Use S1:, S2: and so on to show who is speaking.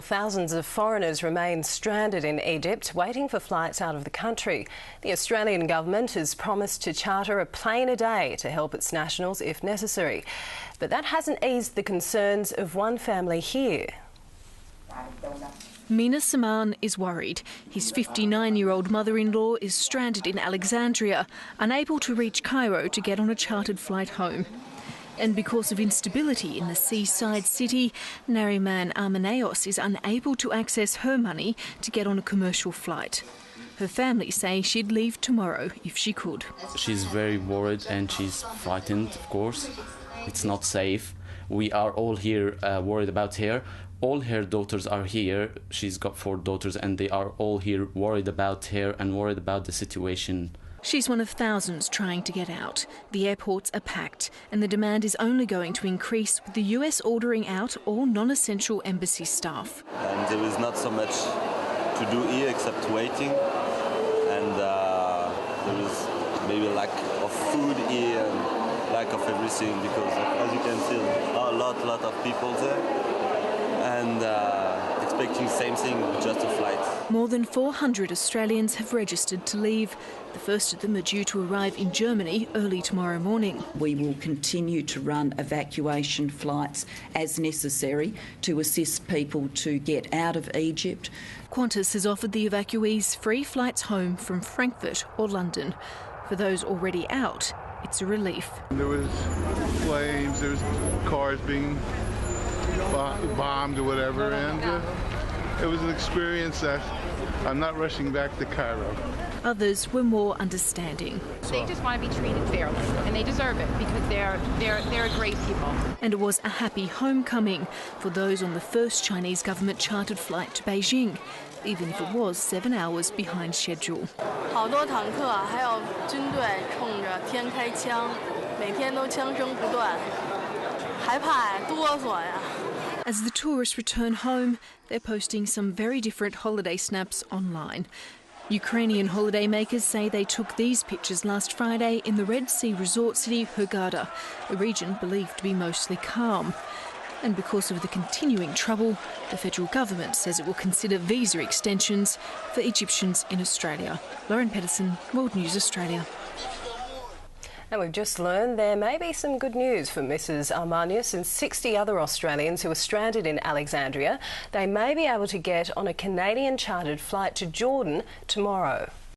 S1: Well, thousands of foreigners remain stranded in Egypt, waiting for flights out of the country. The Australian government has promised to charter a plane a day to help its nationals if necessary. But that hasn't eased the concerns of one family here.
S2: Mina Saman is worried. His 59-year-old mother-in-law is stranded in Alexandria, unable to reach Cairo to get on a chartered flight home. And because of instability in the seaside city, Nariman Armaneos is unable to access her money to get on a commercial flight. Her family say she'd leave tomorrow if she could.
S3: She's very worried and she's frightened, of course. It's not safe. We are all here worried about her. All her daughters are here. She's got 4 daughters and they are all here worried about her and worried about the situation.
S2: She's one of thousands trying to get out. The airports are packed and the demand is only going to increase with the US ordering out all non-essential embassy staff.
S4: And there is not so much to do here except waiting, and there is maybe lack of food here and lack of everything because as you can see a lot of people there and expecting the same thing with just a flight.
S2: More than 400 Australians have registered to leave. The first of them are due to arrive in Germany early tomorrow morning.
S5: We will continue to run evacuation flights as necessary to assist people to get out of Egypt.
S2: Qantas has offered the evacuees free flights home from Frankfurt or London. For those already out, it's a relief.
S6: There was flames, there was cars being bombed or whatever, and it was an experience that I'm not rushing back to Cairo.
S2: Others were more understanding.
S7: They just want to be treated fairly, and they deserve it because they're great people.
S2: And it was a happy homecoming for those on the first Chinese government chartered flight to Beijing, even if it was 7 hours behind schedule. As the tourists return home, they're posting some very different holiday snaps online. Ukrainian holidaymakers say they took these pictures last Friday in the Red Sea resort city Hurghada, a region believed to be mostly calm. And because of the continuing trouble, the federal government says it will consider visa extensions for Egyptians in Australia. Lauren Pedersen, World News Australia.
S1: And we've just learned there may be some good news for Mrs Armanius and 60 other Australians who are stranded in Alexandria. They may be able to get on a Canadian chartered flight to Jordan tomorrow.